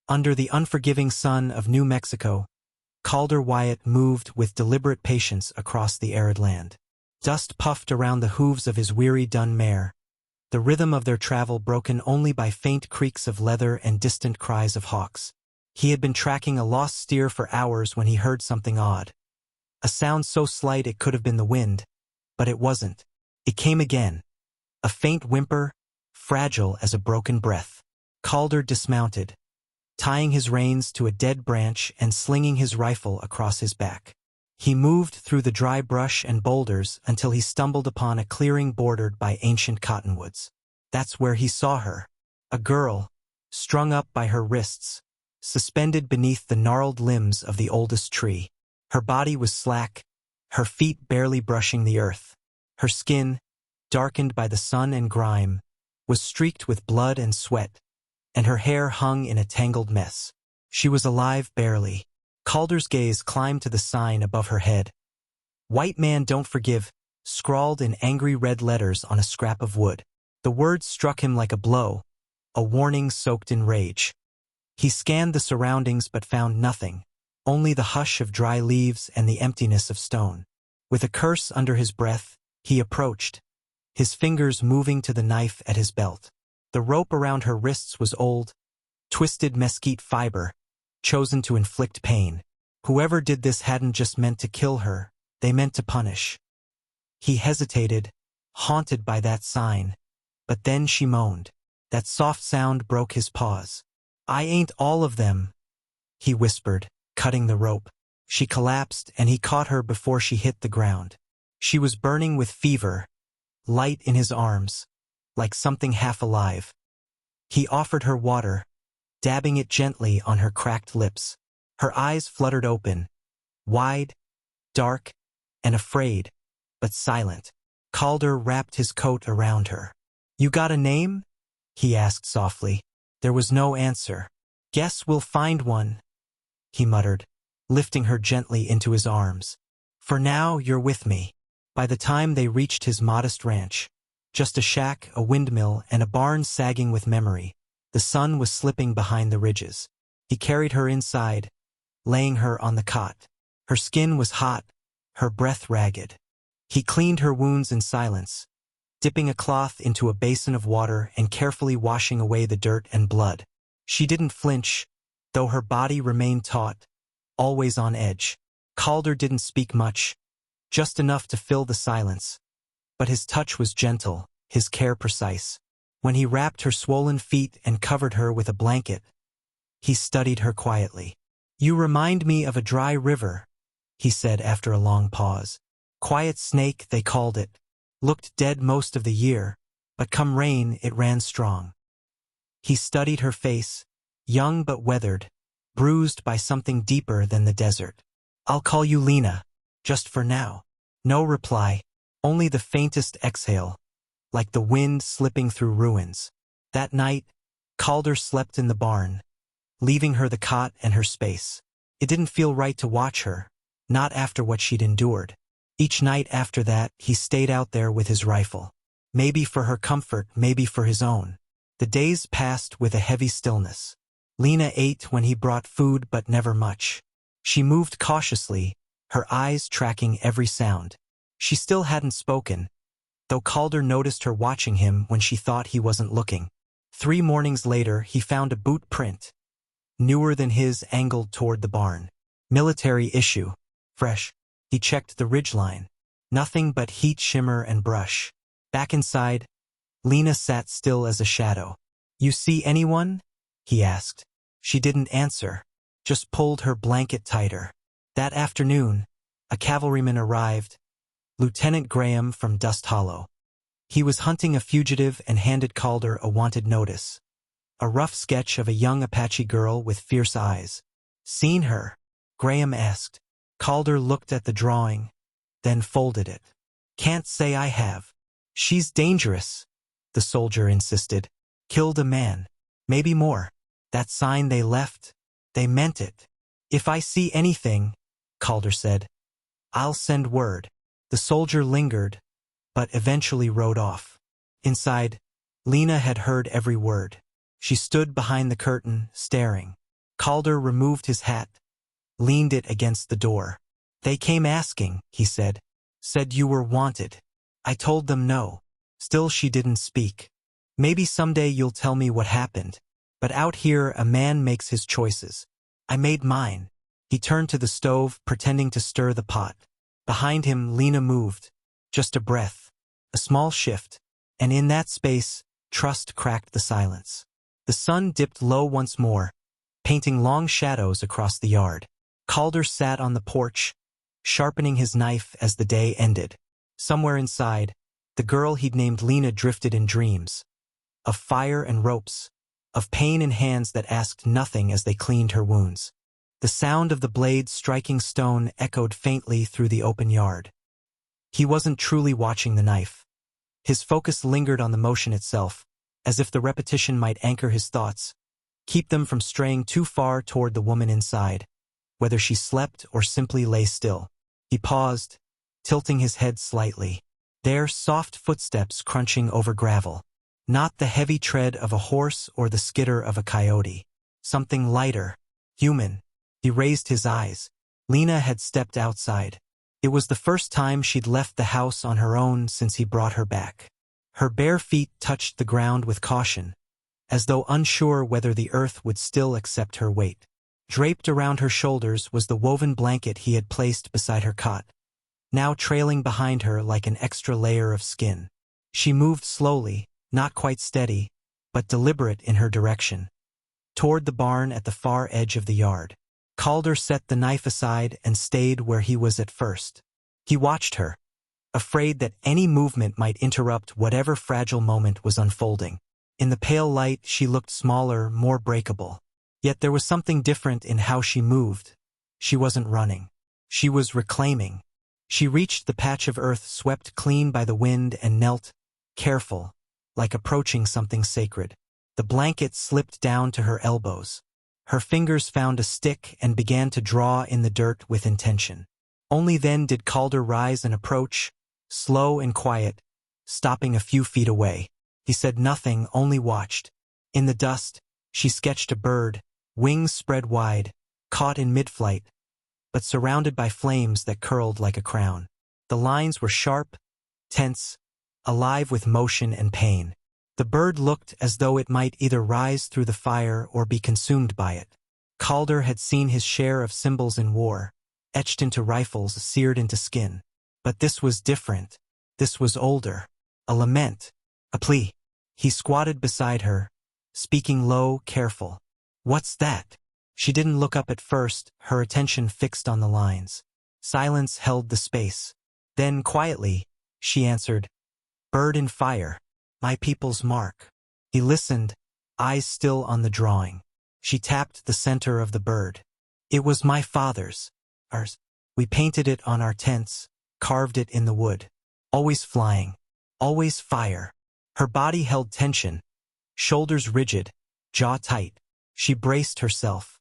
Under the unforgiving sun of New Mexico, Calder Wyatt moved with deliberate patience across the arid land. Dust puffed around the hooves of his weary dun mare, the rhythm of their travel broken only by faint creaks of leather and distant cries of hawks. He had been tracking a lost steer for hours when he heard something odd. A sound so slight it could have been the wind, but it wasn't. It came again. A faint whimper, fragile as a broken breath. Calder dismounted, tying his reins to a dead branch and slinging his rifle across his back. He moved through the dry brush and boulders until he stumbled upon a clearing bordered by ancient cottonwoods. That's where he saw her. A girl, strung up by her wrists, suspended beneath the gnarled limbs of the oldest tree. Her body was slack, her feet barely brushing the earth. Her skin, darkened by the sun and grime, was streaked with blood and sweat, and her hair hung in a tangled mess. She was alive barely. Calder's gaze climbed to the sign above her head. "White man don't forgive," scrawled in angry red letters on a scrap of wood. The words struck him like a blow, a warning soaked in rage. He scanned the surroundings but found nothing, only the hush of dry leaves and the emptiness of stone. With a curse under his breath, he approached, his fingers moving to the knife at his belt. The rope around her wrists was old, twisted mesquite fiber, chosen to inflict pain. Whoever did this hadn't just meant to kill her, they meant to punish. He hesitated, haunted by that sign, but then she moaned. That soft sound broke his pause. "I ain't all of them," he whispered, cutting the rope. She collapsed and he caught her before she hit the ground. She was burning with fever, light in his arms, like something half alive. He offered her water, dabbing it gently on her cracked lips. Her eyes fluttered open, wide, dark, and afraid, but silent. Calder wrapped his coat around her. "You got a name?" he asked softly. There was no answer. "Guess we'll find one," he muttered, lifting her gently into his arms. "For now, you're with me." By the time they reached his modest ranch, just a shack, a windmill, and a barn sagging with memory, the sun was slipping behind the ridges. He carried her inside, laying her on the cot. Her skin was hot, her breath ragged. He cleaned her wounds in silence, dipping a cloth into a basin of water and carefully washing away the dirt and blood. She didn't flinch, though her body remained taut, always on edge. Calder didn't speak much, just enough to fill the silence. But his touch was gentle, his care precise. When he wrapped her swollen feet and covered her with a blanket, he studied her quietly. "You remind me of a dry river," he said after a long pause. "Quiet snake, they called it. Looked dead most of the year, but come rain it ran strong." He studied her face, young but weathered, bruised by something deeper than the desert. "I'll call you Lena, just for now." No reply, only the faintest exhale, like the wind slipping through ruins. That night, Calder slept in the barn, leaving her the cot and her space. It didn't feel right to watch her, not after what she'd endured. Each night after that, he stayed out there with his rifle. Maybe for her comfort, maybe for his own. The days passed with a heavy stillness. Lena ate when he brought food, but never much. She moved cautiously, her eyes tracking every sound. She still hadn't spoken, though Calder noticed her watching him when she thought he wasn't looking. 3 mornings later, he found a boot print, newer than his, angled toward the barn. Military issue. Fresh. He checked the ridgeline. Nothing but heat, shimmer, and brush. Back inside, Lena sat still as a shadow. "You see anyone?" he asked. She didn't answer, just pulled her blanket tighter. That afternoon, a cavalryman arrived, Lieutenant Graham from Dust Hollow. He was hunting a fugitive and handed Calder a wanted notice. A rough sketch of a young Apache girl with fierce eyes. "Seen her?" Graham asked. Calder looked at the drawing, then folded it. "Can't say I have." "She's dangerous," the soldier insisted. "Killed a man. Maybe more. That sign they left, they meant it." "If I see anything," Calder said, "I'll send word." The soldier lingered, but eventually rode off. Inside, Lena had heard every word. She stood behind the curtain, staring. Calder removed his hat, leaned it against the door. They came asking, he said. Said you were wanted. I told them no. Still she didn't speak. Maybe someday you'll tell me what happened. But out here a man makes his choices. I made mine. He turned to the stove, pretending to stir the pot. Behind him, Lena moved. Just a breath. A small shift. And in that space, trust cracked the silence. The sun dipped low once more, painting long shadows across the yard. Calder sat on the porch, sharpening his knife as the day ended. Somewhere inside, the girl he'd named Lena drifted in dreams. Of fire and ropes. Of pain in hands that asked nothing as they cleaned her wounds. The sound of the blade striking stone echoed faintly through the open yard. He wasn't truly watching the knife. His focus lingered on the motion itself, as if the repetition might anchor his thoughts, keep them from straying too far toward the woman inside, whether she slept or simply lay still. He paused, tilting his head slightly. There, soft footsteps crunching over gravel. Not the heavy tread of a horse or the skitter of a coyote. Something lighter, human. He raised his eyes. Lena had stepped outside. It was the first time she'd left the house on her own since he brought her back. Her bare feet touched the ground with caution, as though unsure whether the earth would still accept her weight. Draped around her shoulders was the woven blanket he had placed beside her cot, now trailing behind her like an extra layer of skin. She moved slowly, not quite steady, but deliberate in her direction, toward the barn at the far edge of the yard. Calder set the knife aside and stayed where he was at first. He watched her, afraid that any movement might interrupt whatever fragile moment was unfolding. In the pale light, she looked smaller, more breakable. Yet there was something different in how she moved. She wasn't running. She was reclaiming. She reached the patch of earth swept clean by the wind and knelt, careful, like approaching something sacred. The blanket slipped down to her elbows. Her fingers found a stick and began to draw in the dirt with intention. Only then did Calder rise and approach, slow and quiet, stopping a few feet away. He said nothing, only watched. In the dust, she sketched a bird, wings spread wide, caught in mid-flight, but surrounded by flames that curled like a crown. The lines were sharp, tense, alive with motion and pain. The bird looked as though it might either rise through the fire or be consumed by it. Calder had seen his share of symbols in war, etched into rifles, seared into skin. But this was different. This was older. A lament. A plea. He squatted beside her, speaking low, careful. "What's that?" She didn't look up at first, her attention fixed on the lines. Silence held the space. Then, quietly, she answered, "Bird in fire. My people's mark." He listened, eyes still on the drawing. She tapped the center of the bird. "It was my father's. Ours. We painted it on our tents, carved it in the wood. Always flying. Always fire." Her body held tension, shoulders rigid, jaw tight. She braced herself.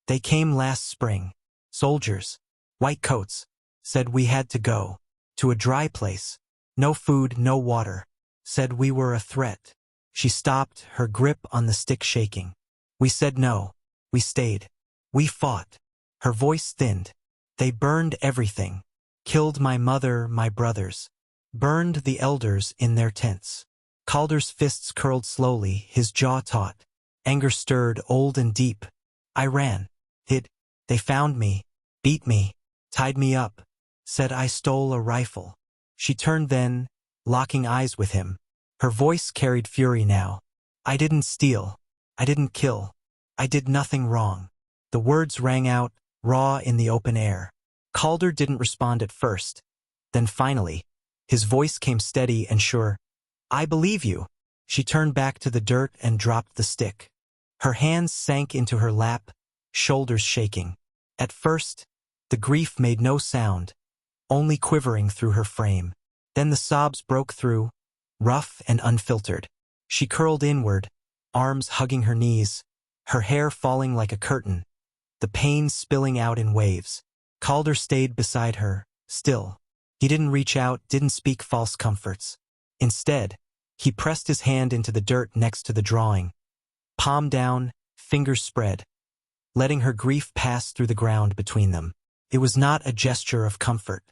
"They came last spring. Soldiers. White coats. Said we had to go. To a dry place. No food, no water. Said we were a threat." She stopped, her grip on the stick shaking. "We said no. We stayed. We fought." Her voice thinned. "They burned everything. Killed my mother, my brothers. Burned the elders in their tents." Calder's fists curled slowly, his jaw taut. Anger stirred, old and deep. "I ran. Hid. They found me. Beat me. Tied me up. Said I stole a rifle." She turned then, locking eyes with him. Her voice carried fury now. "I didn't steal. I didn't kill. I did nothing wrong." The words rang out, raw in the open air. Calder didn't respond at first. Then finally, his voice came steady and sure. "I believe you." She turned back to the dirt and dropped the stick. Her hands sank into her lap, shoulders shaking. At first, the grief made no sound, only quivering through her frame. Then the sobs broke through, rough and unfiltered. She curled inward, arms hugging her knees, her hair falling like a curtain, the pain spilling out in waves. Calder stayed beside her, still. He didn't reach out, didn't speak false comforts. Instead, he pressed his hand into the dirt next to the drawing. Palm down, fingers spread. letting her grief pass through the ground between them. It was not a gesture of comfort.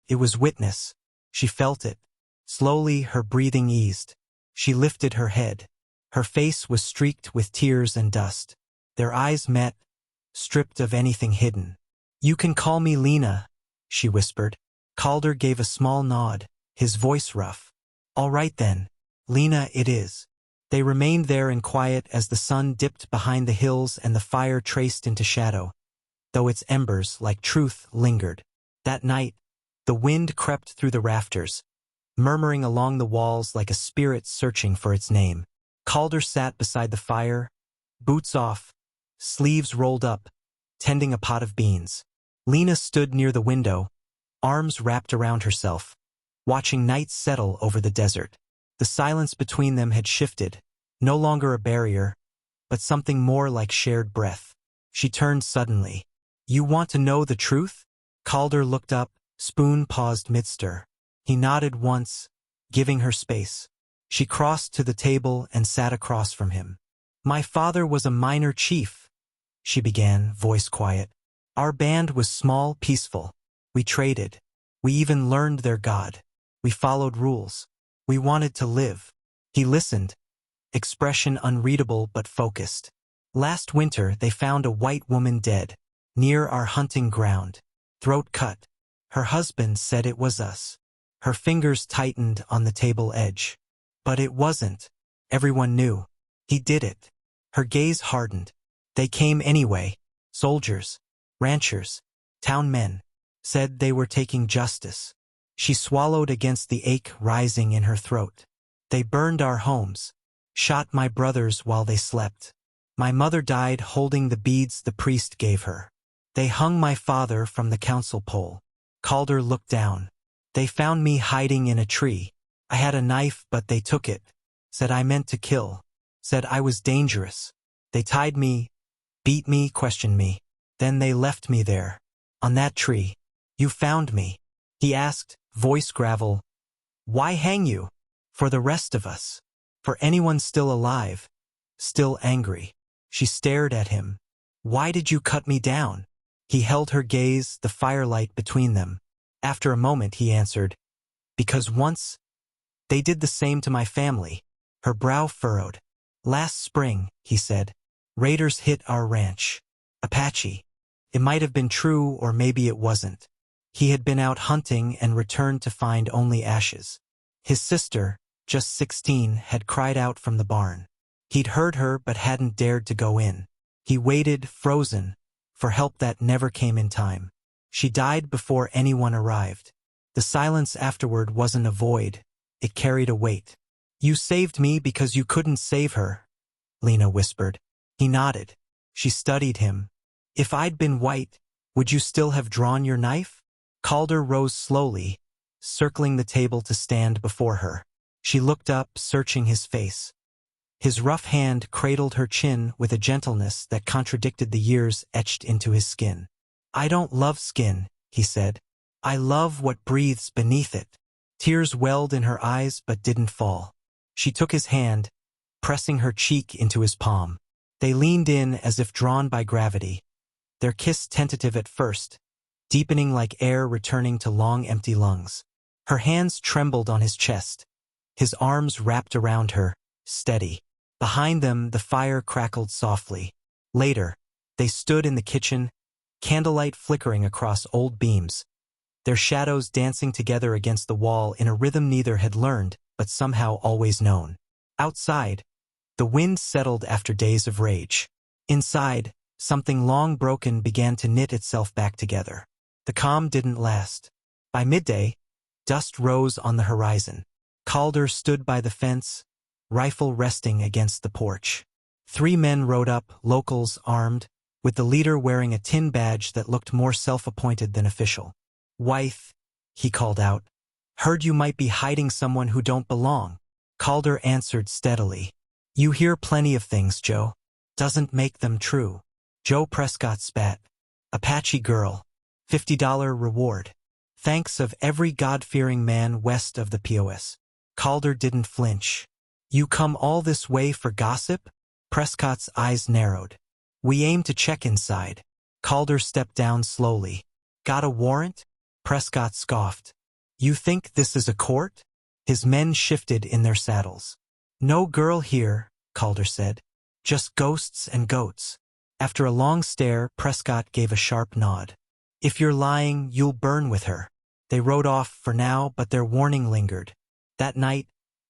It was witness. She felt it. Slowly, her breathing eased. She lifted her head. Her face was streaked with tears and dust. Their eyes met, stripped of anything hidden. "You can call me Lena," she whispered. Calder gave a small nod, his voice rough. "All right then, Lena it is." They remained there in quiet as the sun dipped behind the hills and the fire traced into shadow, though its embers, like truth, lingered. That night, the wind crept through the rafters, murmuring along the walls like a spirit searching for its name. Calder sat beside the fire, boots off, sleeves rolled up, tending a pot of beans. Lena stood near the window, arms wrapped around herself, watching night settle over the desert. The silence between them had shifted, no longer a barrier, but something more like shared breath. She turned suddenly. "You want to know the truth?" Calder looked up, spoon paused mid-stir. He nodded once, giving her space. She crossed to the table and sat across from him. "My father was a minor chief," she began, voice quiet. "Our band was small, peaceful. We traded. We even learned their god. We followed rules. We wanted to live." He listened, expression unreadable but focused. "Last winter they found a white woman dead, near our hunting ground, throat cut. Her husband said it was us." Her fingers tightened on the table edge. "But it wasn't. Everyone knew. He did it." Her gaze hardened. "They came anyway. Soldiers, ranchers, town men. Said they were taking justice." She swallowed against the ache rising in her throat. "They burned our homes, shot my brothers while they slept. My mother died holding the beads the priest gave her. They hung my father from the council pole." Calder looked down. "They found me hiding in a tree. I had a knife but they took it. Said I meant to kill. Said I was dangerous. They tied me, beat me, questioned me. Then they left me there, on that tree. You found me." He asked, voice gravel, "Why hang you? For the rest of us. For anyone still alive, still angry." She stared at him. "Why did you cut me down?" He held her gaze, the firelight between them. After a moment he answered, "Because once, they did the same to my family." Her brow furrowed. "Last spring," he said, "raiders hit our ranch. Apache." It might have been true or maybe it wasn't. He had been out hunting and returned to find only ashes. His sister, just 16, had cried out from the barn. He'd heard her but hadn't dared to go in. He waited, frozen, for help that never came in time. She died before anyone arrived. The silence afterward wasn't a void. It carried a weight. "You saved me because you couldn't save her," Lena whispered. He nodded. She studied him. "If I'd been white, would you still have drawn your knife?" Calder rose slowly, circling the table to stand before her. She looked up, searching his face. His rough hand cradled her chin with a gentleness that contradicted the years etched into his skin. "I don't love skin," he said. "I love what breathes beneath it." Tears welled in her eyes but didn't fall. She took his hand, pressing her cheek into his palm. They leaned in as if drawn by gravity, their kiss tentative at first, deepening like air returning to long empty lungs. Her hands trembled on his chest, his arms wrapped around her, steady. Behind them, the fire crackled softly. Later, they stood in the kitchen, candlelight flickering across old beams, their shadows dancing together against the wall in a rhythm neither had learned, but somehow always known. Outside, the wind settled after days of rage. Inside, something long broken began to knit itself back together. The calm didn't last. By midday, dust rose on the horizon. Calder stood by the fence, rifle resting against the porch. 3 men rode up, locals armed, with the leader wearing a tin badge that looked more self-appointed than official. "Wythe," he called out, "heard you might be hiding someone who don't belong." Calder answered steadily, "You hear plenty of things, Joe. Doesn't make them true." Joe Prescott spat. "Apache girl. $50 reward. Thanks of every God-fearing man west of the POS." Calder didn't flinch. "You come all this way for gossip?" Prescott's eyes narrowed. We aim to check inside. Calder stepped down slowly. Got a warrant? Prescott scoffed. You think this is a court? His men shifted in their saddles. No girl here, Calder said. Just ghosts and goats. After a long stare, Prescott gave a sharp nod. If you're lying, you'll burn with her. They rode off for now, but their warning lingered. That night,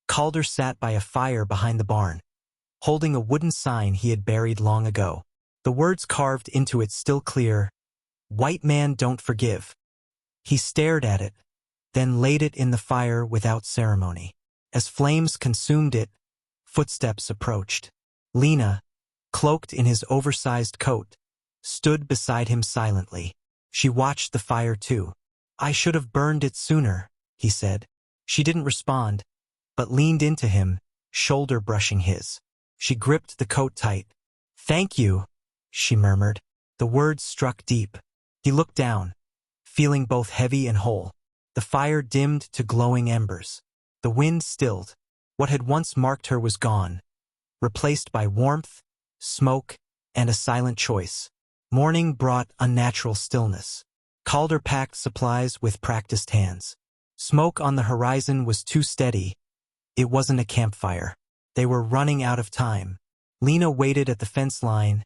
Calder sat by a fire behind the barn, holding a wooden sign he had buried long ago. The words carved into it still clear, "White man don't forgive." He stared at it, then laid it in the fire without ceremony. As flames consumed it, footsteps approached. Lena, cloaked in his oversized coat, stood beside him silently. She watched the fire too. I should have burned it sooner, he said. She didn't respond, but leaned into him, shoulder brushing his. She gripped the coat tight. Thank you, she murmured. The words struck deep. He looked down, feeling both heavy and whole. The fire dimmed to glowing embers. The wind stilled. What had once marked her was gone, replaced by warmth, smoke, and a silent choice. Morning brought unnatural stillness. Calder packed supplies with practiced hands. Smoke on the horizon was too steady. It wasn't a campfire. They were running out of time. Lena waited at the fence line,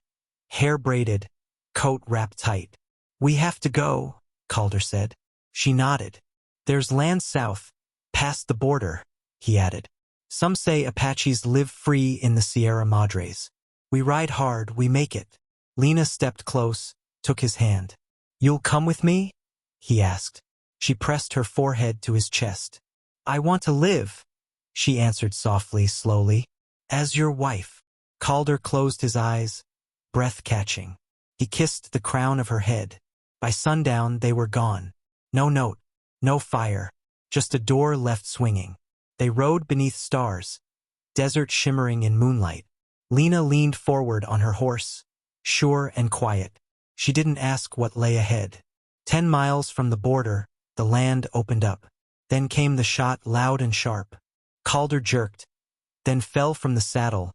hair braided, coat wrapped tight. We have to go, Calder said. She nodded. There's land south, past the border, he added. Some say Apaches live free in the Sierra Madres. We ride hard, we make it. Lena stepped close, took his hand. You'll come with me? He asked. She pressed her forehead to his chest. I want to live, she answered softly, slowly. As your wife. Calder closed his eyes, breath catching. He kissed the crown of her head. By sundown, they were gone. No note, no fire, just a door left swinging. They rode beneath stars, desert shimmering in moonlight. Lena leaned forward on her horse, sure and quiet. She didn't ask what lay ahead. 10 miles from the border, the land opened up. Then came the shot, loud and sharp. Calder jerked, then fell from the saddle,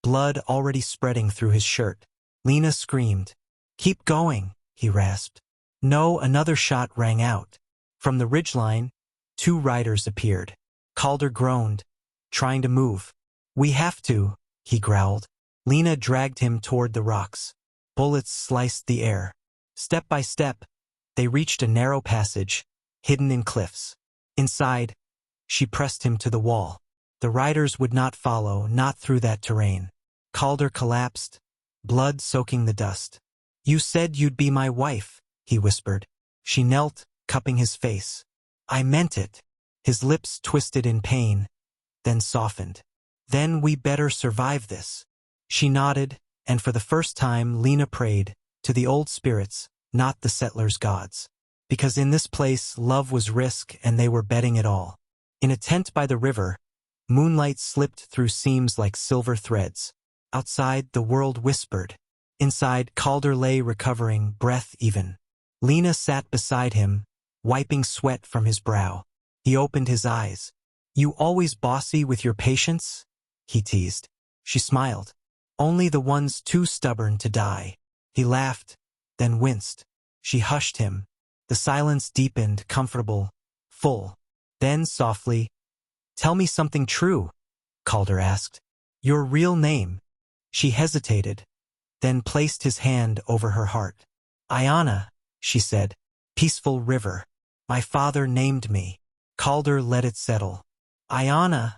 blood already spreading through his shirt. Lena screamed. Keep going, he rasped. No, another shot rang out. From the ridgeline, 2 riders appeared. Calder groaned, trying to move. We have to, he growled. Lena dragged him toward the rocks. Bullets sliced the air. Step by step, they reached a narrow passage, hidden in cliffs. Inside, she pressed him to the wall. The riders would not follow, not through that terrain. Calder collapsed, blood soaking the dust. You said you'd be my wife, he whispered. She knelt, cupping his face. I meant it. His lips twisted in pain, then softened. Then we better survive this. She nodded, and for the first time Lena prayed, to the old spirits, not the settlers' gods. Because in this place love was risk and they were betting it all. In a tent by the river, moonlight slipped through seams like silver threads. Outside, the world whispered. Inside, Calder lay recovering, breath even. Lena sat beside him, wiping sweat from his brow. He opened his eyes. You always bossy with your patience? He teased. She smiled. Only the ones too stubborn to die. He laughed, then winced. She hushed him. The silence deepened, comfortable, full. Then softly, Tell me something true, Calder asked. Your real name. She hesitated, then placed his hand over her heart. Ayana, she said. Peaceful river. My father named me. Calder let it settle. Ayana,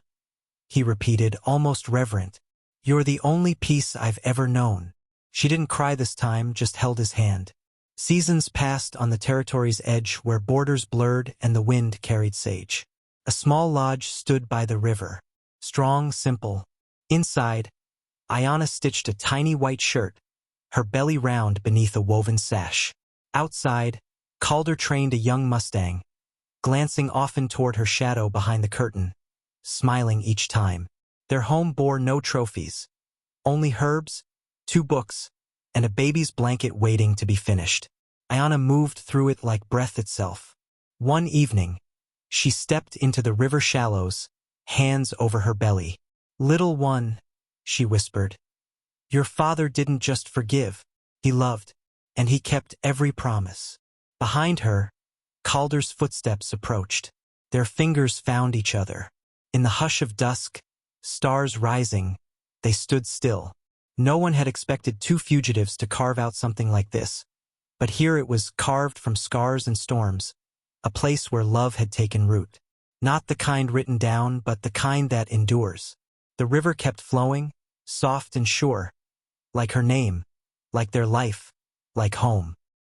he repeated, almost reverent. You're the only peace I've ever known. She didn't cry this time, just held his hand. Seasons passed on the territory's edge where borders blurred and the wind carried sage. A small lodge stood by the river. Strong, simple. Inside, Ayana stitched a tiny white shirt, her belly round beneath a woven sash. Outside, Calder trained a young Mustang, glancing often toward her shadow behind the curtain, smiling each time. Their home bore no trophies, only herbs, 2 books, and a baby's blanket waiting to be finished. Ayana moved through it like breath itself. One evening, she stepped into the river shallows, hands over her belly. Little one, she whispered. Your father didn't just forgive, he loved, and he kept every promise. Behind her, Calder's footsteps approached. Their fingers found each other. In the hush of dusk, stars rising, they stood still. No one had expected two fugitives to carve out something like this, but here it was carved from scars and storms, a place where love had taken root. Not the kind written down, but the kind that endures. The river kept flowing, soft and sure, like her name, like their life, like home.